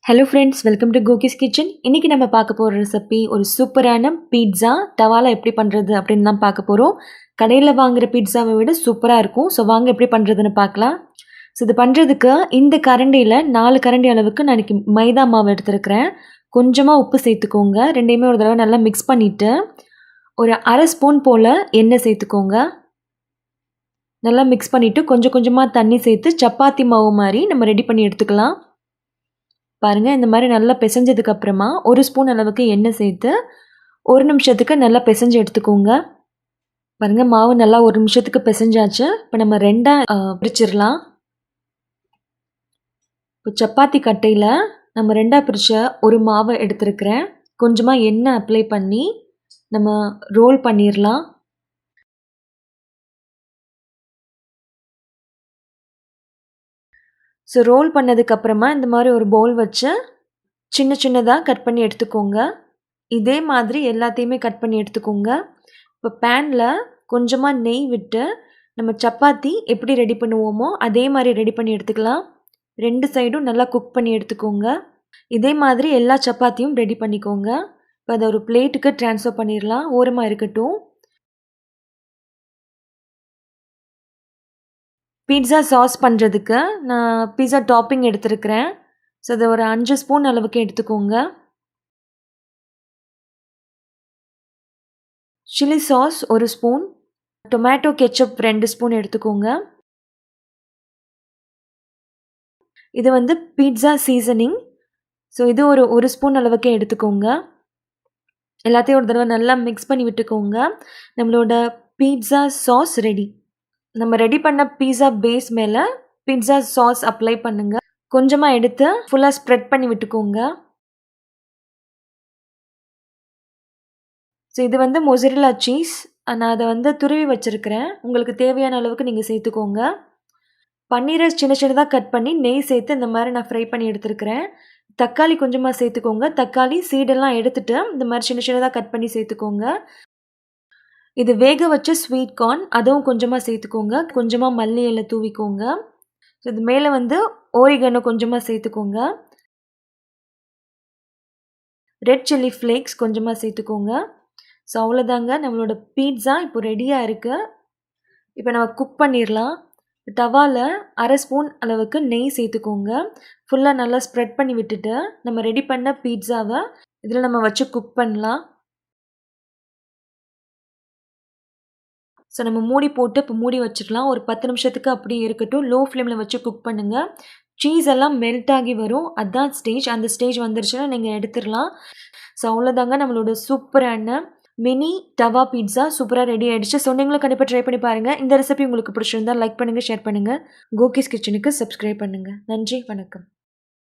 Hello friends, welcome to Koki's kitchen. இன்றைக்கி நம்ம பார்க்க போகிற ரெசிபி ஒரு சூப்பரான பீட்ஸா தவால எப்படி பண்ணுறது அப்படின்னு தான் பார்க்க போகிறோம். கடையில் வாங்குகிற பீட்ஸாவை விட சூப்பராக இருக்கும். ஸோ வாங்க எப்படி பண்ணுறதுன்னு பார்க்கலாம். ஸோ இது பண்ணுறதுக்கு இந்த கரண்டியில் 4 கரண்டி அளவுக்கு நான் இன்றைக்கி மைதா மாவு எடுத்துருக்கிறேன். கொஞ்சமாக உப்பு சேர்த்துக்கோங்க. ரெண்டையுமே ஒரு தடவை நல்லா மிக்ஸ் பண்ணிவிட்டு ஒரு அரை ஸ்பூன் போல் எண்ணெய் சேர்த்துக்கோங்க. நல்லா மிக்ஸ் பண்ணிவிட்டு கொஞ்சம் கொஞ்சமாக தண்ணி சேர்த்து சப்பாத்தி மாவு மாதிரி நம்ம ரெடி பண்ணி எடுத்துக்கலாம். பாருங்கள், இந்த மாதிரி நல்லா பிசைஞ்சதுக்கப்புறமா ஒரு ஸ்பூன் அளவுக்கு எண்ணெய் சேர்த்து 1 நிமிஷத்துக்கு நல்லா பிசைஞ்சு எடுத்துக்கோங்க. பாருங்கள், மாவு நல்லா 1 நிமிஷத்துக்கு பிசைஞ்சாச்சு. இப்போ நம்ம 2ஆக பிரிச்சிடலாம். இப்போ சப்பாத்தி கட்டையில் நம்ம 2ஆக பிரித்த ஒரு மாவை எடுத்துருக்கிறேன். கொஞ்சமாக எண்ணெய் அப்ளை பண்ணி நம்ம ரோல் பண்ணிடலாம். ஸோ ரோல் பண்ணதுக்கப்புறமா இந்த மாதிரி ஒரு பவுல் வச்சு சின்ன சின்னதாக கட் பண்ணி எடுத்துக்கோங்க. இதே மாதிரி எல்லாத்தையுமே கட் பண்ணி எடுத்துக்கோங்க. இப்போ பேனில் கொஞ்சமாக நெய் விட்டு நம்ம சப்பாத்தி எப்படி ரெடி பண்ணுவோமோ அதே மாதிரி ரெடி பண்ணி எடுத்துக்கலாம். 2 சைடும் நல்லா குக் பண்ணி எடுத்துக்கோங்க. இதே மாதிரி எல்லா சப்பாத்தியும் ரெடி பண்ணிக்கோங்க. இப்போ அதை ஒரு பிளேட்டுக்கு ட்ரான்ஸ்ஃபர் பண்ணிடலாம். ஓரமாக இருக்கட்டும். பீட்ஸா சாஸ் பண்ணுறதுக்கு நான் பீட்ஸா டாப்பிங் எடுத்துருக்கிறேன். ஸோ அதை ஒரு 5 ஸ்பூன் அளவுக்கு எடுத்துக்கோங்க. Chilli sauce 1 spoon, tomato ketchup 2 spoon எடுத்துக்கோங்க. இது வந்து பீட்ஸா சீசனிங். ஸோ இது ஒரு ஸ்பூன் அளவுக்கு எடுத்துக்கோங்க. எல்லாத்தையும் ஒரு தடவை நல்லா மிக்ஸ் பண்ணி விட்டுக்கோங்க. நம்மளோட பீட்ஸா சாஸ் ரெடி. நம்ம ரெடி பண்ண பீட்ஸா பேஸ் மேலே பீட்ஸா சாஸ் அப்ளை பண்ணுங்க. கொஞ்சமாக எடுத்து ஃபுல்லாக ஸ்ப்ரெட் பண்ணி விட்டுக்கோங்க. ஸோ இது வந்து மொசரெல்லா சீஸ். நான் அதை வந்து துருவி வச்சுருக்கிறேன். உங்களுக்கு தேவையான அளவுக்கு நீங்கள் சேர்த்துக்கோங்க. பன்னீரை சின்ன சின்னதாக கட் பண்ணி நெய் சேர்த்து இந்த மாதிரி நான் ஃப்ரை பண்ணி எடுத்துருக்கிறேன். தக்காளி கொஞ்சமாக சேர்த்துக்கோங்க. தக்காளி சீடெல்லாம் எடுத்துகிட்டு இந்த மாதிரி சின்ன சின்னதாக கட் பண்ணி சேர்த்துக்கோங்க. இது வேக வச்ச ஸ்வீட் கார்ன், அதுவும் கொஞ்சமாக சேர்த்துக்கோங்க. கொஞ்சமாக மல்லி இலை தூவிக்கோங்க. ஸோ இது மேலே வந்து ஓரிகனோ கொஞ்சமாக சேர்த்துக்கோங்க. ரெட் சில்லி ஃப்ளேக்ஸ் கொஞ்சமாக சேர்த்துக்கோங்க. ஸோ அவ்வளோதாங்க, நம்மளோட பீட்ஸா இப்போ ரெடியாக இருக்குது. இப்போ நம்ம குக் பண்ணிடலாம். தவாவில் அரை ஸ்பூன் அளவுக்கு நெய் சேர்த்துக்கோங்க. ஃபுல்லாக நல்லா ஸ்ப்ரெட் பண்ணி விட்டுட்டு நம்ம ரெடி பண்ண பீட்ஸாவை இதில் நம்ம வச்சு குக் பண்ணலாம். ஸோ நம்ம மூடி போட்டு இப்போ மூடி வச்சுக்கலாம். ஒரு 10 நிமிஷத்துக்கு அப்படியே இருக்கட்டும். லோ ஃப்ளேமில் வச்சு குக் பண்ணுங்கள். சீஸ் எல்லாம் மெல்ட் ஆகி வரும், அதுதான் ஸ்டேஜ். அந்த ஸ்டேஜ் வந்துருச்சுன்னா நீங்கள் எடுத்துடலாம். ஸோ அவ்வளோதாங்க, நம்மளோட சூப்பரான மினி தவா பீட்ஸா சூப்பராக ரெடி ஆகிடுச்சு. ஸோ நீங்களும் கண்டிப்பாக ட்ரை பண்ணி பாருங்கள். இந்த ரெசிபி உங்களுக்கு பிடிச்சிருந்தா லைக் பண்ணுங்கள், ஷேர் பண்ணுங்கள். கோகிஸ் கிச்சனுக்கு சப்ஸ்கிரைப் பண்ணுங்கள். நன்றி, வணக்கம்.